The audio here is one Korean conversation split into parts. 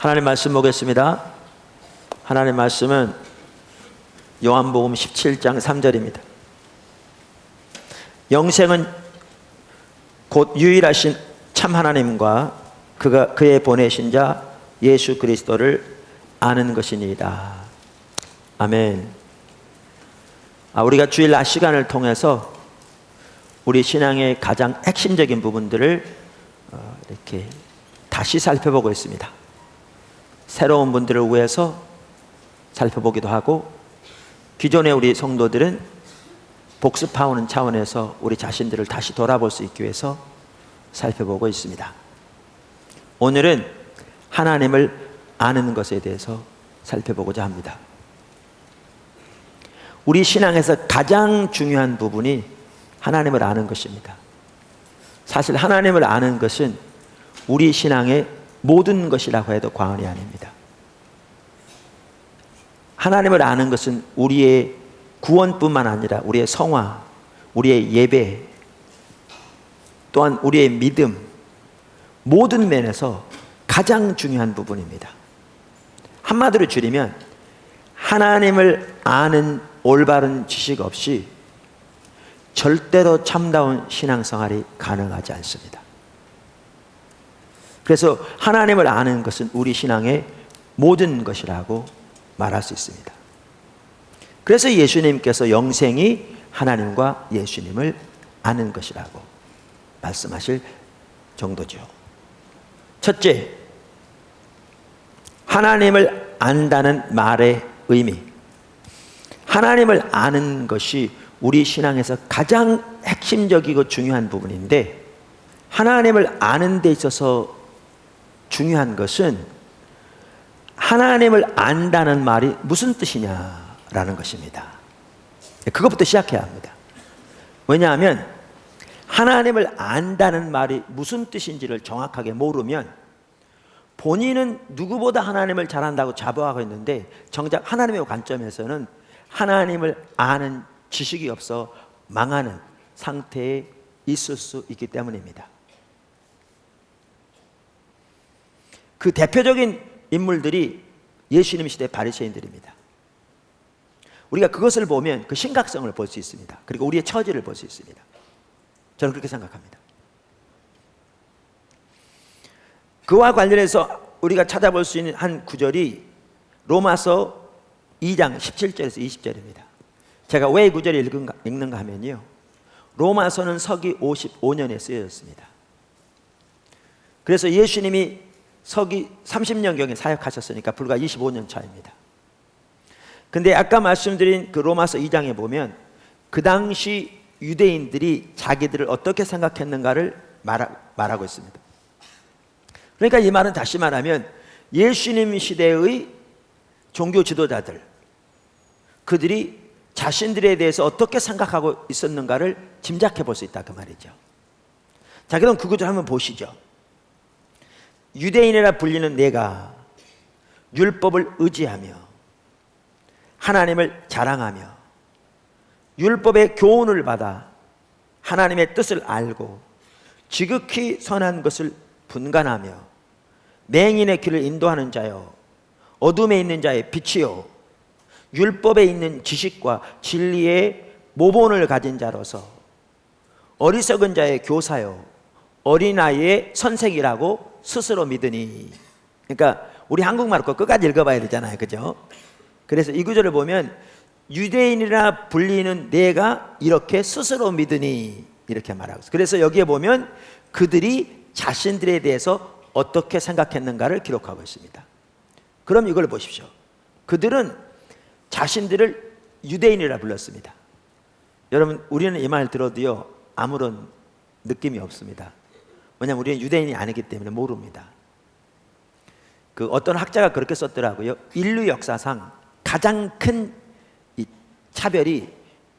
하나님 말씀 보겠습니다. 하나님 말씀은 요한복음 17장 3절입니다. 영생은 곧 유일하신 참 하나님과 그의 보내신 자 예수 그리스도를 아는 것이니이다. 아멘. 우리가 주일 낮 시간을 통해서 우리 신앙의 가장 핵심적인 부분들을 이렇게 다시 살펴보고 있습니다. 새로운 분들을 위해서 살펴보기도 하고, 기존의 우리 성도들은 복습하는 차원에서 우리 자신들을 다시 돌아볼 수 있기 위해서 살펴보고 있습니다. 오늘은 하나님을 아는 것에 대해서 살펴보고자 합니다. 우리 신앙에서 가장 중요한 부분이 하나님을 아는 것입니다. 사실 하나님을 아는 것은 우리 신앙의 모든 것이라고 해도 과언이 아닙니다. 하나님을 아는 것은 우리의 구원뿐만 아니라 우리의 성화, 우리의 예배, 또한 우리의 믿음, 모든 면에서 가장 중요한 부분입니다. 한마디로 줄이면 하나님을 아는 올바른 지식 없이 절대로 참다운 신앙생활이 가능하지 않습니다. 그래서 하나님을 아는 것은 우리 신앙의 모든 것이라고 말할 수 있습니다. 그래서 예수님께서 영생이 하나님과 예수님을 아는 것이라고 말씀하실 정도죠. 첫째, 하나님을 안다는 말의 의미. 하나님을 아는 것이 우리 신앙에서 가장 핵심적이고 중요한 부분인데, 하나님을 아는 데 있어서 중요한 것은 하나님을 안다는 말이 무슨 뜻이냐라는 것입니다. 그것부터 시작해야 합니다. 왜냐하면 하나님을 안다는 말이 무슨 뜻인지를 정확하게 모르면 본인은 누구보다 하나님을 잘 안다고 자부하고 있는데, 정작 하나님의 관점에서는 하나님을 아는 지식이 없어 망하는 상태에 있을 수 있기 때문입니다. 그 대표적인 인물들이 예수님 시대 바리새인들입니다. 우리가 그것을 보면 그 심각성을 볼 수 있습니다. 그리고 우리의 처지를 볼 수 있습니다. 저는 그렇게 생각합니다. 그와 관련해서 우리가 찾아볼 수 있는 한 구절이 로마서 2장 17절에서 20절입니다. 제가 왜 이 구절을 읽는가 하면요, 로마서는 서기 55년에 쓰여졌습니다. 그래서 예수님이 서기 30년경에 사역하셨으니까 불과 25년 차입니다. 근데 아까 말씀드린 그 로마서 2장에 보면 그 당시 유대인들이 자기들을 어떻게 생각했는가를 말하고 있습니다. 그러니까 이 말은 다시 말하면 예수님 시대의 종교 지도자들, 그들이 자신들에 대해서 어떻게 생각하고 있었는가를 짐작해 볼 수 있다, 그 말이죠. 자, 그럼 그 구절 한번 보시죠. 유대인이라 불리는 내가 율법을 의지하며 하나님을 자랑하며 율법의 교훈을 받아 하나님의 뜻을 알고 지극히 선한 것을 분간하며 맹인의 길을 인도하는 자요, 어둠에 있는 자의 빛이요, 율법에 있는 지식과 진리의 모본을 가진 자로서 어리석은 자의 교사요, 어린아이의 선생이라고 스스로 믿으니. 그러니까 우리 한국말 거 끝까지 읽어봐야 되잖아요, 그죠? 그래서 이 구절을 보면 유대인이라 불리는 내가 이렇게 스스로 믿으니 이렇게 말하고 있어요. 그래서 여기에 보면 그들이 자신들에 대해서 어떻게 생각했는가를 기록하고 있습니다. 그럼 이걸 보십시오. 그들은 자신들을 유대인이라 불렀습니다. 여러분, 우리는 이 말 들어도요 아무런 느낌이 없습니다. 왜냐하면 우리는 유대인이 아니기 때문에 모릅니다. 그 어떤 학자가 그렇게 썼더라고요. 인류 역사상 가장 큰 이 차별이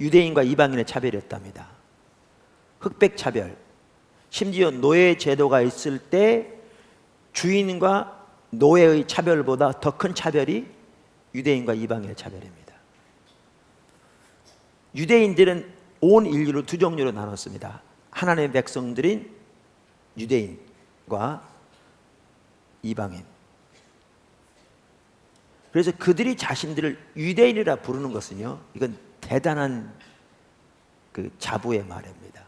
유대인과 이방인의 차별이었답니다. 흑백 차별, 심지어 노예 제도가 있을 때 주인과 노예의 차별보다 더 큰 차별이 유대인과 이방인의 차별입니다. 유대인들은 온 인류를 두 종류로 나눴습니다. 하나님의 백성들인 유대인과 이방인. 그래서 그들이 자신들을 유대인이라 부르는 것은요, 이건 대단한 그 자부의 말입니다.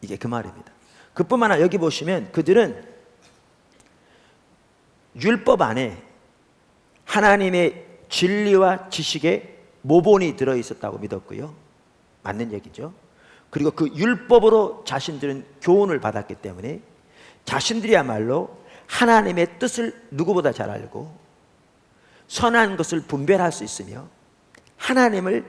이게 그 말입니다. 그뿐만 아니라 여기 보시면 그들은 율법 안에 하나님의 진리와 지식에 모본이 들어있었다고 믿었고요. 맞는 얘기죠. 그리고 그 율법으로 자신들은 교훈을 받았기 때문에 자신들이야말로 하나님의 뜻을 누구보다 잘 알고 선한 것을 분별할 수 있으며 하나님을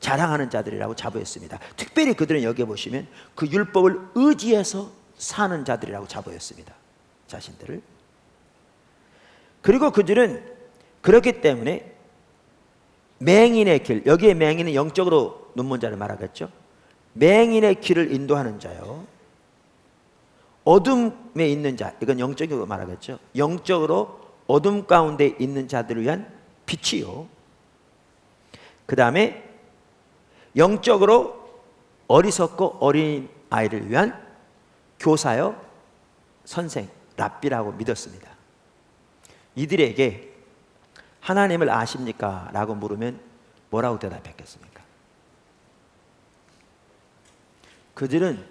자랑하는 자들이라고 자부했습니다. 특별히 그들은 여기 보시면 그 율법을 의지해서 사는 자들이라고 자부했습니다. 자신들을. 그리고 그들은 그렇기 때문에 맹인의 길, 여기에 맹인은 영적으로 눈먼 자를 말하겠죠. 맹인의 길을 인도하는 자요, 어둠에 있는 자, 이건 영적으로 말하겠죠. 영적으로 어둠 가운데 있는 자들을 위한 빛이요, 그 다음에 영적으로 어리석고 어린 아이를 위한 교사요, 선생, 랍비라고 믿었습니다. 이들에게 하나님을 아십니까? 라고 물으면 뭐라고 대답했겠습니까? 그들은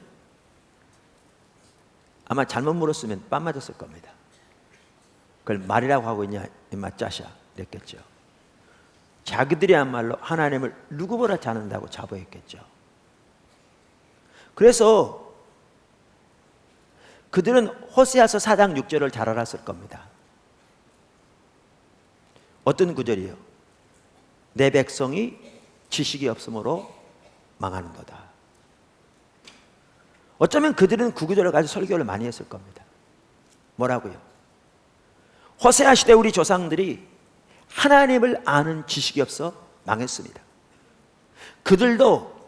아마 잘못 물었으면 뺨 맞았을 겁니다. 그걸 말이라고 하고 있냐 임마 짜샤 이랬겠죠. 자기들이야말로 하나님을 누구보다 잘 안다고 자부했겠죠. 그래서 그들은 호세아서 4장 6절을 잘 알았을 겁니다. 어떤 구절이요? 내 백성이 지식이 없으므로 망하는도다. 어쩌면 그들은 그 구절을 가지고 설교를 많이 했을 겁니다. 뭐라고요? 호세아 시대 우리 조상들이 하나님을 아는 지식이 없어 망했습니다. 그들도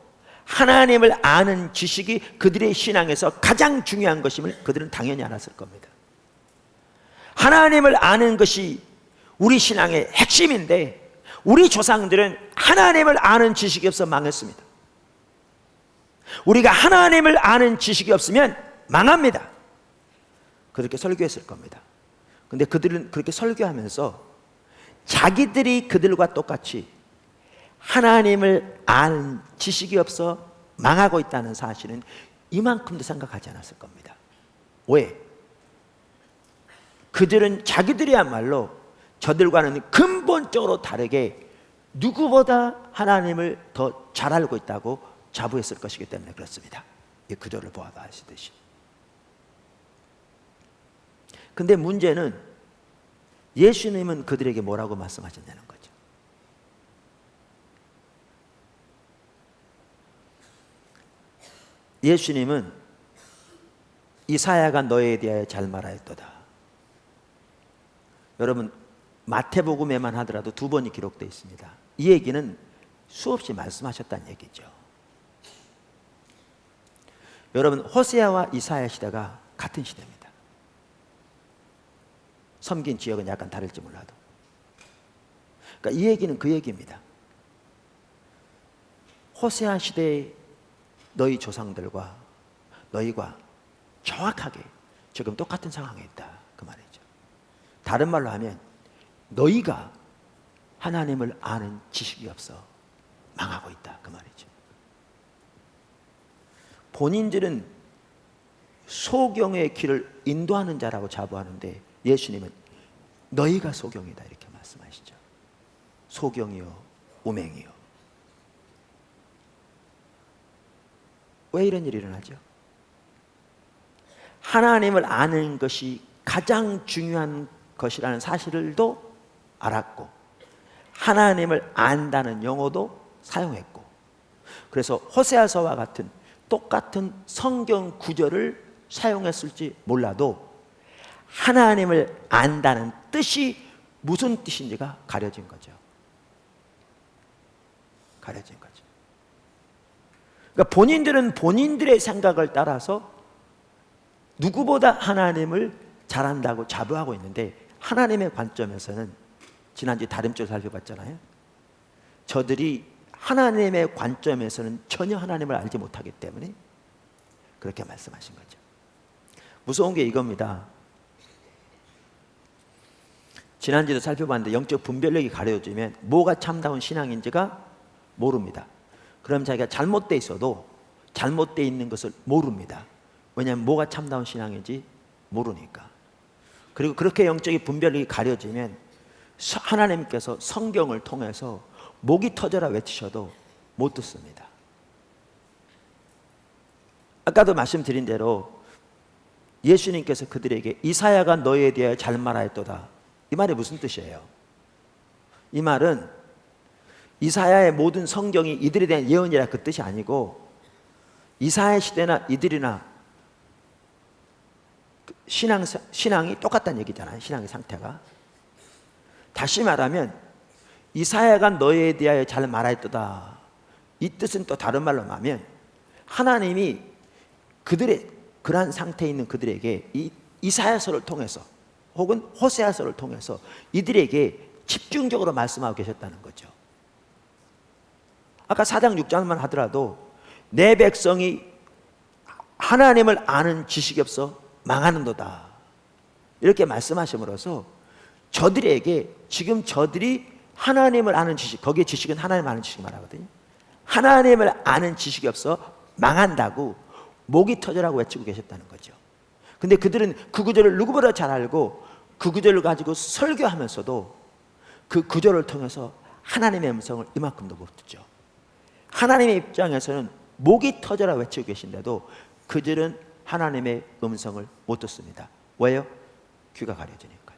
하나님을 아는 지식이 그들의 신앙에서 가장 중요한 것임을 그들은 당연히 알았을 겁니다. 하나님을 아는 것이 우리 신앙의 핵심인데 우리 조상들은 하나님을 아는 지식이 없어 망했습니다. 우리가 하나님을 아는 지식이 없으면 망합니다. 그렇게 설교했을 겁니다. 근데 그들은 그렇게 설교하면서 자기들이 그들과 똑같이 하나님을 아는 지식이 없어 망하고 있다는 사실은 이만큼도 생각하지 않았을 겁니다. 왜? 그들은 자기들이야말로 저들과는 근본적으로 다르게 누구보다 하나님을 더 잘 알고 있다고 자부했을 것이기 때문에 그렇습니다. 이 구절을 보아도 아시듯이. 근데 문제는 예수님은 그들에게 뭐라고 말씀하셨냐는 거죠. 예수님은 이사야가 너에 대하여 잘 말하였도다. 여러분 마태복음에만 하더라도 2번이 기록되어 있습니다. 이 얘기는 수없이 말씀하셨다는 얘기죠. 여러분 호세아와 이사야 시대가 같은 시대입니다. 섬긴 지역은 약간 다를지 몰라도. 그러니까 이 얘기는 그 얘기입니다. 호세아 시대의 너희 조상들과 너희가 정확하게 지금 똑같은 상황에 있다 그 말이죠. 다른 말로 하면 너희가 하나님을 아는 지식이 없어 망하고 있다 그 말이죠. 본인들은 소경의 길을 인도하는 자라고 자부하는데 예수님은 너희가 소경이다 이렇게 말씀하시죠. 소경이요 우맹이요. 왜 이런 일이 일어나죠? 하나님을 아는 것이 가장 중요한 것이라는 사실을도 알았고 하나님을 안다는 용어도 사용했고 그래서 호세아서와 같은 똑같은 성경 구절을 사용했을지 몰라도 하나님을 안다는 뜻이 무슨 뜻인지가 가려진 거죠. 가려진 거죠. 그러니까 본인들은 본인들의 생각을 따라서 누구보다 하나님을 잘한다고 자부하고 있는데 하나님의 관점에서는 지난주에 다림줄 살펴봤잖아요. 저들이 하나님의 관점에서는 전혀 하나님을 알지 못하기 때문에 그렇게 말씀하신 거죠. 무서운 게 이겁니다. 지난주에도 살펴봤는데 영적 분별력이 가려지면 뭐가 참다운 신앙인지가 모릅니다. 그럼 자기가 잘못돼 있어도 잘못돼 있는 것을 모릅니다. 왜냐하면 뭐가 참다운 신앙인지 모르니까. 그리고 그렇게 영적인 분별력이 가려지면 하나님께서 성경을 통해서 목이 터져라 외치셔도 못 듣습니다. 아까도 말씀드린 대로 예수님께서 그들에게 이사야가 너희에 대하여 잘 말하였도다. 이 말이 무슨 뜻이에요? 이 말은 이사야의 모든 성경이 이들에 대한 예언이라 그 뜻이 아니고 이사야 시대나 이들이나 신앙이 똑같다는 얘기잖아요. 신앙의 상태가. 다시 말하면 이사야가 너희에 대하여 잘 말하였도다. 이 뜻은 또 다른 말로 하면 하나님이 그들의 그러한 상태에 있는 그들에게 이 이사야서를 통해서 혹은 호세아서를 통해서 이들에게 집중적으로 말씀하고 계셨다는 거죠. 아까 4장 6장만 하더라도 내 백성이 하나님을 아는 지식이 없어 망하는도다 이렇게 말씀하심으로써 저들에게 지금 저들이 하나님을 아는 지식, 거기에 지식은 하나님 아는 지식 말하거든요. 하나님을 아는 지식이 없어 망한다고 목이 터져라고 외치고 계셨다는 거죠. 근데 그들은 그 구절을 누구보다 잘 알고 그 구절을 가지고 설교하면서도 그 구절을 통해서 하나님의 음성을 이만큼도 못 듣죠. 하나님의 입장에서는 목이 터져라 외치고 계신데도 그들은 하나님의 음성을 못 듣습니다. 왜요? 귀가 가려지니까요.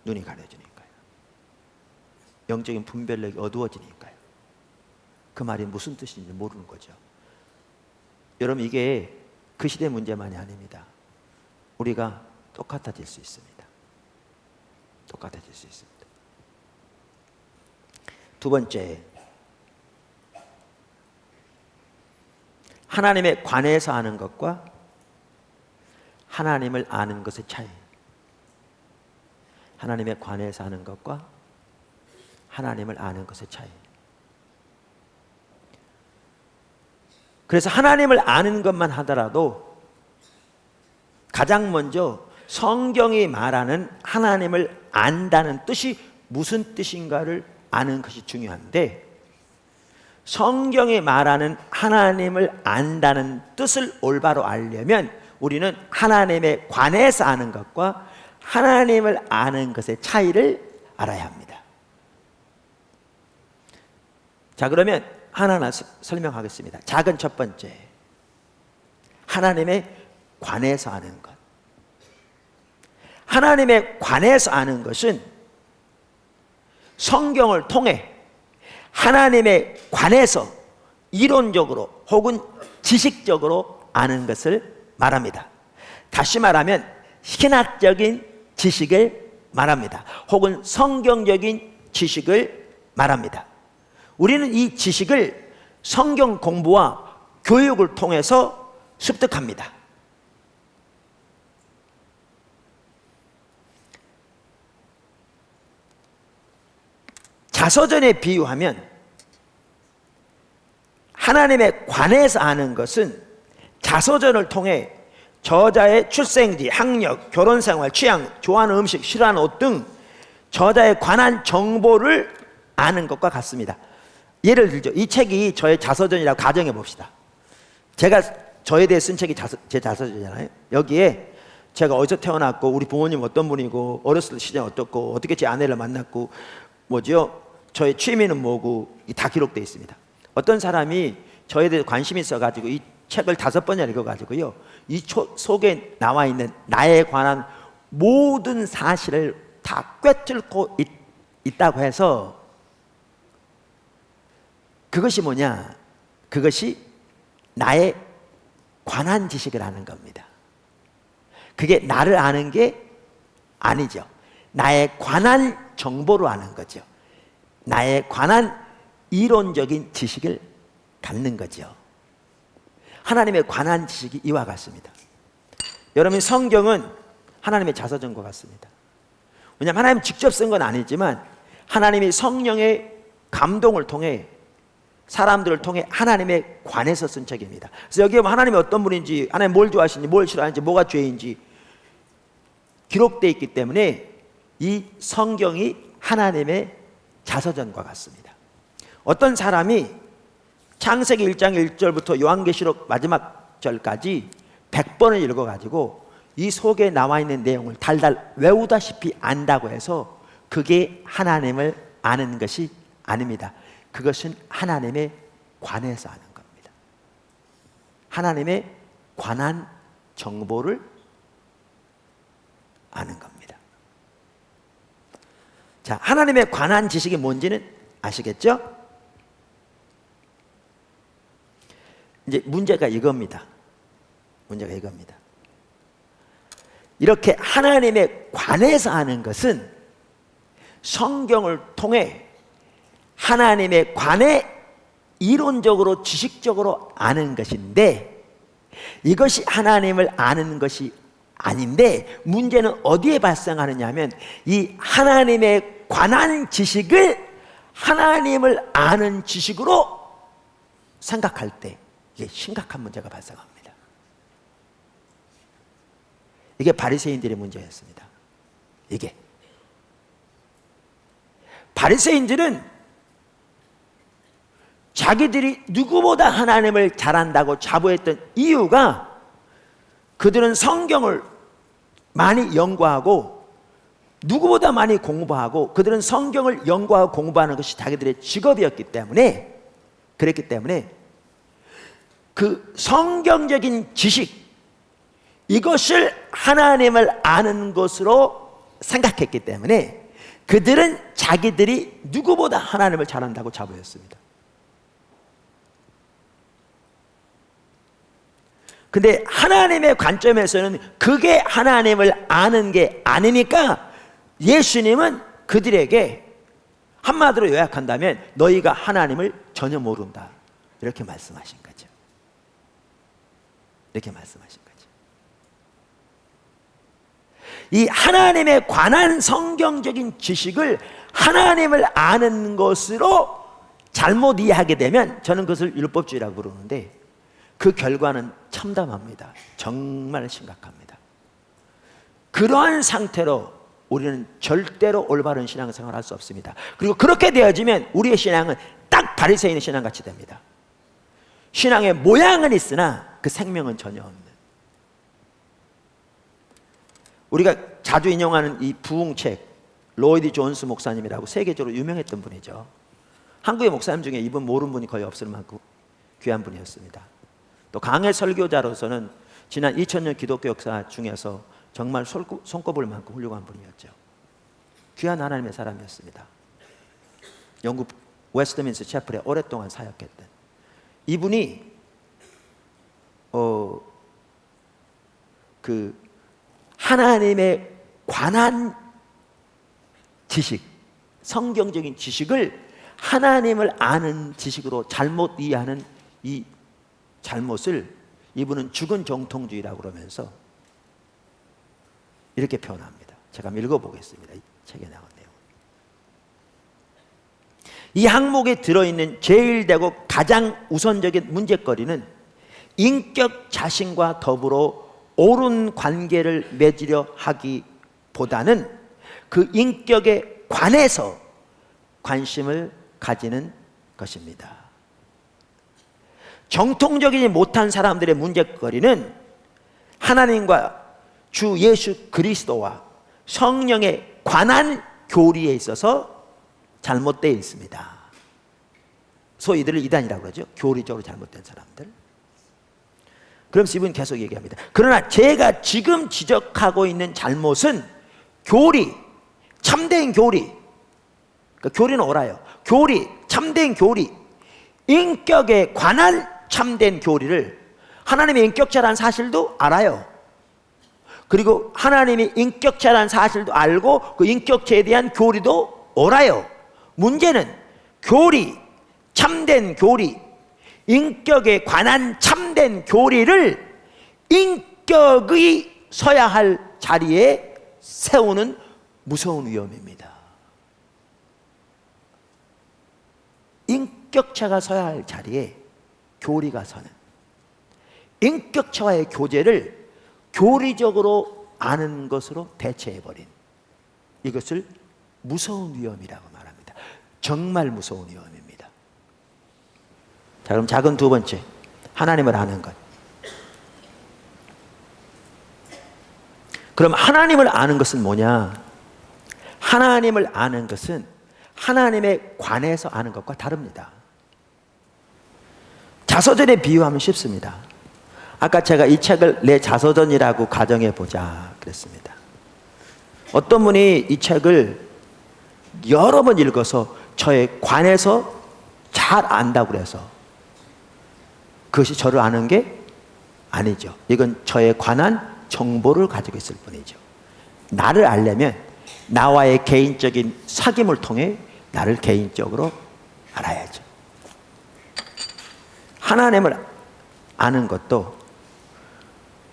눈이 가려지니까요. 영적인 분별력이 어두워지니까요. 그 말이 무슨 뜻인지 모르는 거죠. 여러분, 이게 그 시대 문제만이 아닙니다. 우리가 똑같아질 수 있습니다. 똑같아질 수 있습니다. 두 번째, 하나님에 관해서 아는 것과 하나님을 아는 것의 차이. 하나님에 관해서 아는 것과 하나님을 아는 것의 차이. 그래서 하나님을 아는 것만 하더라도 가장 먼저 성경이 말하는 하나님을 안다는 뜻이 무슨 뜻인가를 아는 것이 중요한데, 성경이 말하는 하나님을 안다는 뜻을 올바로 알려면 우리는 하나님에 관해서 아는 것과 하나님을 아는 것의 차이를 알아야 합니다. 자, 그러면 하나하나 설명하겠습니다. 작은 첫 번째, 하나님에 관해서 아는 것. 하나님에 관해서 아는 것은 성경을 통해 하나님에 관해서 이론적으로 혹은 지식적으로 아는 것을 말합니다. 다시 말하면 신학적인 지식을 말합니다. 혹은 성경적인 지식을 말합니다. 우리는 이 지식을 성경 공부와 교육을 통해서 습득합니다. 자서전에 비유하면 하나님에 관해서 아는 것은 자서전을 통해 저자의 출생지, 학력, 결혼생활, 취향, 좋아하는 음식, 싫어하는 옷 등 저자에 관한 정보를 아는 것과 같습니다. 예를 들죠. 이 책이 저의 자서전이라고 가정해 봅시다. 제가 저에 대해 쓴 책이 제 자서전이잖아요. 여기에 제가 어디서 태어났고 우리 부모님 어떤 분이고 어렸을 때 시절 어떻고 어떻게 제 아내를 만났고 뭐지요? 저의 취미는 뭐고 다 기록되어 있습니다. 어떤 사람이 저에 대해 관심이 있어가지고 이 책을 5번이나 읽어가지고요, 이 속에 나와 있는 나에 관한 모든 사실을 다 꿰뚫고 있다고 해서 그것이 뭐냐? 그것이 나에 관한 지식을 아는 겁니다. 그게 나를 아는 게 아니죠. 나에 관한 정보로 아는 거죠. 나에 관한 이론적인 지식을 갖는 거죠. 하나님에 관한 지식이 이와 같습니다. 여러분, 성경은 하나님의 자서전과 같습니다. 왜냐하면 하나님 직접 쓴 건 아니지만 하나님이 성령의 감동을 통해 사람들을 통해 하나님에 관해서 쓴 책입니다. 그래서 여기에 보면 하나님이 어떤 분인지, 하나님 뭘 좋아하시는지, 뭘 싫어하는지, 뭐가 죄인지 기록되어 있기 때문에 이 성경이 하나님의 자서전과 같습니다. 어떤 사람이 창세기 1장 1절부터 요한계시록 마지막 절까지 100번을 읽어가지고 이 속에 나와 있는 내용을 달달 외우다시피 안다고 해서 그게 하나님을 아는 것이 아닙니다. 그것은 하나님에 관해서 아는 겁니다. 하나님에 관한 정보를 아는 겁니다. 자, 하나님에 관한 지식이 뭔지는 아시겠죠? 이제 문제가 이겁니다. 문제가 이겁니다. 이렇게 하나님에 관해서 아는 것은 성경을 통해 하나님에 관해 이론적으로 지식적으로 아는 것인데, 이것이 하나님을 아는 것이 아닌데, 문제는 어디에 발생하느냐 하면 이 하나님에 관한 지식을 하나님을 아는 지식으로 생각할 때 이게 심각한 문제가 발생합니다. 이게 바리새인들의 문제였습니다. 이게 바리새인들은 자기들이 누구보다 하나님을 잘 안다고 자부했던 이유가, 그들은 성경을 많이 연구하고 누구보다 많이 공부하고, 그들은 성경을 연구하고 공부하는 것이 자기들의 직업이었기 때문에, 그랬기 때문에 그 성경적인 지식, 이것을 하나님을 아는 것으로 생각했기 때문에 그들은 자기들이 누구보다 하나님을 잘한다고 자부했습니다. 근데 하나님의 관점에서는 그게 하나님을 아는 게 아니니까 예수님은 그들에게 한마디로 요약한다면 너희가 하나님을 전혀 모른다, 이렇게 말씀하신 거죠. 이렇게 말씀하신 거죠. 이 하나님에 관한 성경적인 지식을 하나님을 아는 것으로 잘못 이해하게 되면, 저는 그것을 율법주의라고 부르는데, 그 결과는 참담합니다. 정말 심각합니다. 그러한 상태로 우리는 절대로 올바른 신앙생활을 할 수 없습니다. 그리고 그렇게 되어지면 우리의 신앙은 딱 바리새인의 신앙같이 됩니다. 신앙의 모양은 있으나 그 생명은 전혀 없는. 우리가 자주 인용하는 이 부흥책, 로이드 존스 목사님이라고 세계적으로 유명했던 분이죠. 한국의 목사님 중에 이분 모르는 분이 거의 없을 만큼 귀한 분이었습니다. 또 강해 설교자로서는 지난 2000년 기독교 역사 중에서 정말 손꼽을 만큼 훌륭한 분이었죠. 귀한 하나님의 사람이었습니다. 영국 웨스트민스터 채플에 오랫동안 사역했던 이분이 그 하나님에 관한 지식, 성경적인 지식을 하나님을 아는 지식으로 잘못 이해하는 이 잘못을 이분은 죽은 정통주의라고 그러면서 이렇게 표현합니다. 제가 한번 읽어보겠습니다. 이 책에 나온 내용. 이 항목에 들어있는 제일 되고 가장 우선적인 문제거리는 인격 자신과 더불어 옳은 관계를 맺으려 하기보다는 그 인격에 관해서 관심을 가지는 것입니다. 정통적이지 못한 사람들의 문제거리는 하나님과 주 예수 그리스도와 성령에 관한 교리에 있어서 잘못되어 있습니다. 소위 이들을 이단이라고 그러죠. 교리적으로 잘못된 사람들. 그러면서 이분은 계속 얘기합니다. 그러나 제가 지금 지적하고 있는 잘못은 교리, 참된 교리, 그러니까 교리는 옳아요. 교리, 참된 교리, 인격에 관한 참된 교리를, 하나님의 인격자라는 사실도 알아요. 그리고 하나님이 인격자라는 사실도 알고 그 인격체에 대한 교리도 옳아요. 문제는 교리, 참된 교리, 인격에 관한 참된 교리를 인격이 서야 할 자리에 세우는 무서운 위험입니다. 인격체가 서야 할 자리에 교리가 서는, 인격체와의 교제를 교리적으로 아는 것으로 대체해버린, 이것을 무서운 위험이라고 말합니다. 정말 무서운 위험입니다. 자, 그럼 작은 두 번째, 하나님을 아는 것. 그럼 하나님을 아는 것은 뭐냐? 하나님을 아는 것은 하나님에 관해서 아는 것과 다릅니다. 자서전에 비유하면 쉽습니다. 아까 제가 이 책을 내 자서전이라고 가정해 보자 그랬습니다. 어떤 분이 이 책을 여러 번 읽어서 저에 관해서 잘 안다고 그래서 그것이 저를 아는 게 아니죠. 이건 저에 관한 정보를 가지고 있을 뿐이죠. 나를 알려면 나와의 개인적인 사귐을 통해 나를 개인적으로 알아야죠. 하나님을 아는 것도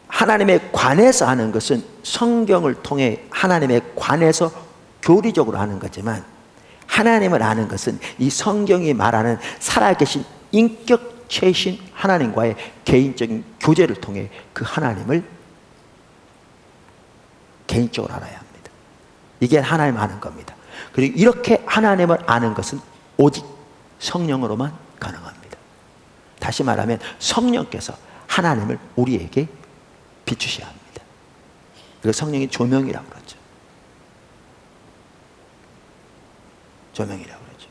하나님에 관해서 아는 것은 성경을 통해 하나님에 관해서 교리적으로 아는 거지만, 하나님을 아는 것은 이 성경이 말하는 살아계신 인격체이신 하나님과의 개인적인 교제를 통해 그 하나님을 개인적으로 알아야 합니다. 이게 하나님 아는 겁니다. 그리고 이렇게 하나님을 아는 것은 오직 성령으로만 가능합니다. 다시 말하면 성령께서 하나님을 우리에게 비추셔야 합니다. 그래서 성령이 조명이라고 그러죠. 조명이라고 그러죠.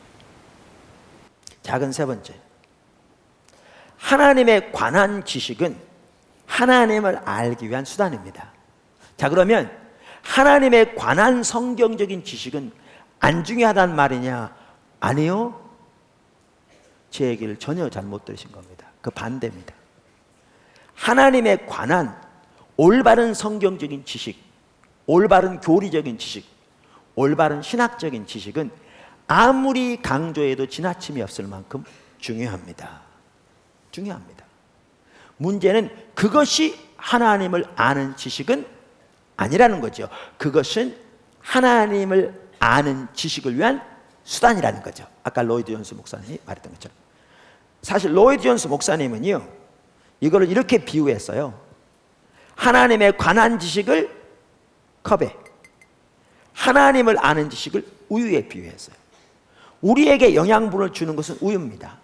작은 세 번째, 하나님에 관한 지식은 하나님을 알기 위한 수단입니다. 자, 그러면 하나님에 관한 성경적인 지식은 안 중요하단 말이냐? 아니요. 제 얘기를 전혀 잘못 들으신 겁니다. 그 반대입니다. 하나님에 관한 올바른 성경적인 지식, 올바른 교리적인 지식, 올바른 신학적인 지식은 아무리 강조해도 지나침이 없을 만큼 중요합니다. 중요합니다. 문제는 그것이 하나님을 아는 지식은 아니라는 거죠. 그것은 하나님을 아는 지식을 위한 수단이라는 거죠. 아까 로이드 존스 목사님이 말했던 것처럼. 사실 로이드 존스 목사님은요, 이거를 이렇게 비유했어요. 하나님에 관한 지식을 컵에, 하나님을 아는 지식을 우유에 비유했어요. 우리에게 영양분을 주는 것은 우유입니다.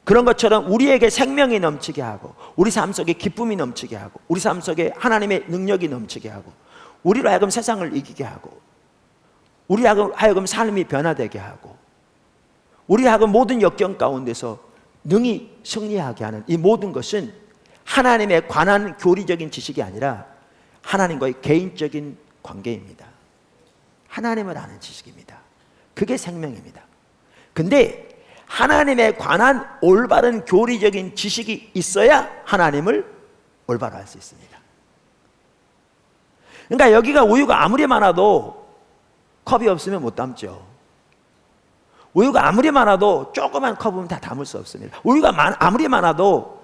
그런 것처럼 우리에게 생명이 넘치게 하고, 우리 삶 속에 기쁨이 넘치게 하고, 우리 삶 속에 하나님의 능력이 넘치게 하고, 우리로 하여금 세상을 이기게 하고, 우리로 하여금 삶이 변화되게 하고, 우리로 하여금 모든 역경 가운데서 능히 승리하게 하는 이 모든 것은 하나님에 관한 교리적인 지식이 아니라 하나님과의 개인적인 관계입니다. 하나님을 아는 지식입니다. 그게 생명입니다. 근데 하나님에 관한 올바른 교리적인 지식이 있어야 하나님을 올바로 알 수 있습니다. 그러니까 여기가 우유가 아무리 많아도 컵이 없으면 못 담죠. 우유가 아무리 많아도 조그만 컵은 다 담을 수 없습니다. 우유가 아무리 많아도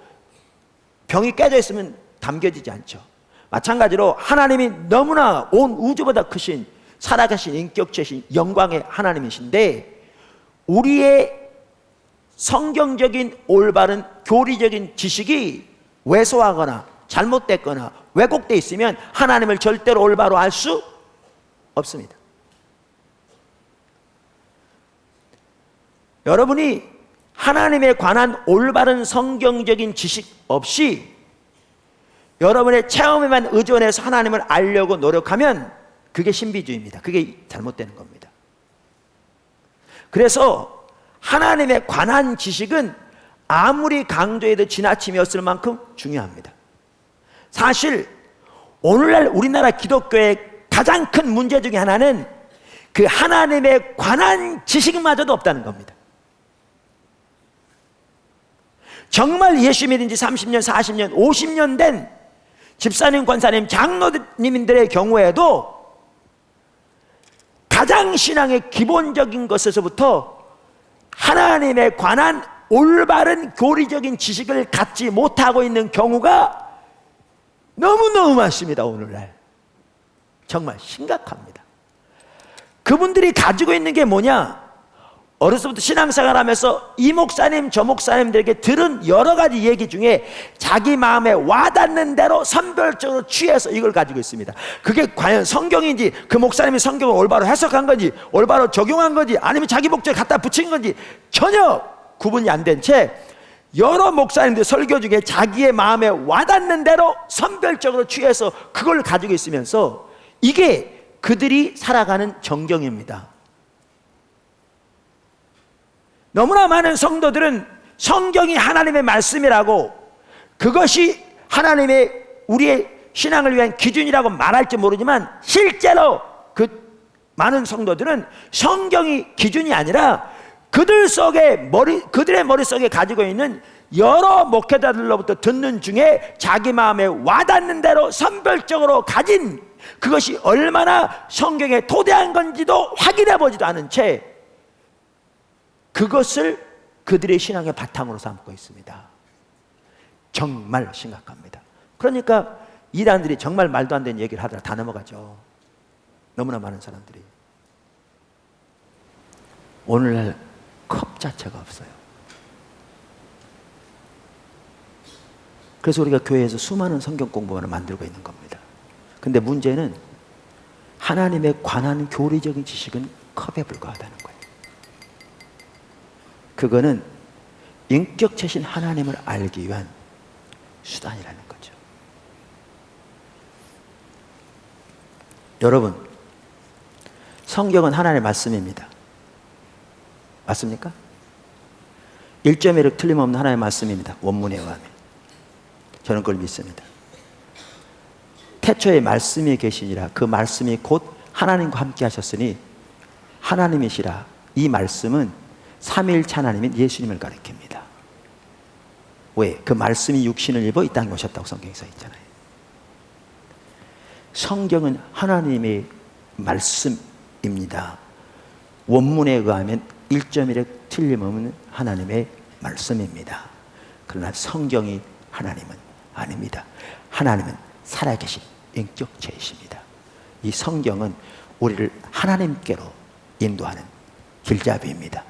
병이 깨져 있으면 담겨지지 않죠. 마찬가지로 하나님이 너무나 온 우주보다 크신 살아계신 인격체신 영광의 하나님이신데, 우리의 성경적인 올바른 교리적인 지식이 왜소하거나 잘못됐거나 왜곡되어 있으면 하나님을 절대로 올바로 알 수 없습니다. 여러분이 하나님에 관한 올바른 성경적인 지식 없이 여러분의 체험에만 의존해서 하나님을 알려고 노력하면 그게 신비주의입니다. 그게 잘못되는 겁니다. 그래서 하나님에 관한 지식은 아무리 강조해도 지나침이 없을 만큼 중요합니다. 사실 오늘날 우리나라 기독교의 가장 큰 문제 중에 하나는 그 하나님에 관한 지식마저도 없다는 겁니다. 정말 예수 믿은 지 30년, 40년, 50년 된 집사님, 권사님, 장로님들의 경우에도 가장 신앙의 기본적인 것에서부터 하나님에 관한 올바른 교리적인 지식을 갖지 못하고 있는 경우가 너무너무 많습니다. 오늘날 정말 심각합니다. 그분들이 가지고 있는 게 뭐냐? 어려서부터 신앙생활 하면서 이 목사님 저 목사님들에게 들은 여러 가지 얘기 중에 자기 마음에 와닿는 대로 선별적으로 취해서 이걸 가지고 있습니다. 그게 과연 성경인지, 그 목사님이 성경을 올바로 해석한 건지, 올바로 적용한 건지, 아니면 자기 목적에 갖다 붙인 건지 전혀 구분이 안 된 채 여러 목사님들 설교 중에 자기의 마음에 와닿는 대로 선별적으로 취해서 그걸 가지고 있으면서 이게 그들이 살아가는 정경입니다. 너무나 많은 성도들은 성경이 하나님의 말씀이라고, 그것이 하나님의 우리의 신앙을 위한 기준이라고 말할지 모르지만 실제로 그 많은 성도들은 성경이 기준이 아니라 그들의 머릿속에 가지고 있는 여러 목회자들로부터 듣는 중에 자기 마음에 와닿는 대로 선별적으로 가진 그것이 얼마나 성경에 토대한 건지도 확인해 보지도 않은 채 그것을 그들의 신앙의 바탕으로 삼고 있습니다. 정말 심각합니다. 그러니까 이단들이 정말 말도 안 되는 얘기를 하다가 다 넘어가죠. 너무나 많은 사람들이. 오늘날 컵 자체가 없어요. 그래서 우리가 교회에서 수많은 성경 공부원을 만들고 있는 겁니다. 근데 문제는 하나님에 관한 교리적인 지식은 컵에 불과하다는 거예요. 그거는 인격체신 하나님을 알기 위한 수단이라는 거죠. 여러분, 성경은 하나님의 말씀입니다. 맞습니까? 1.1억 틀림없는 하나님의 말씀입니다. 원문에 의하면. 저는 그걸 믿습니다. 태초에 말씀이 계시니라. 그 말씀이 곧 하나님과 함께 하셨으니 하나님이시라. 이 말씀은 삼위일체 하나님인 예수님을 가리킵니다. 왜? 그 말씀이 육신을 입어 이 땅에 오셨다고 성경에 써 있잖아요. 성경은 하나님의 말씀입니다. 원문에 의하면 1.1에 틀림없는 하나님의 말씀입니다. 그러나 성경이 하나님은 아닙니다. 하나님은 살아계신 인격체이십니다. 이 성경은 우리를 하나님께로 인도하는 길잡이입니다.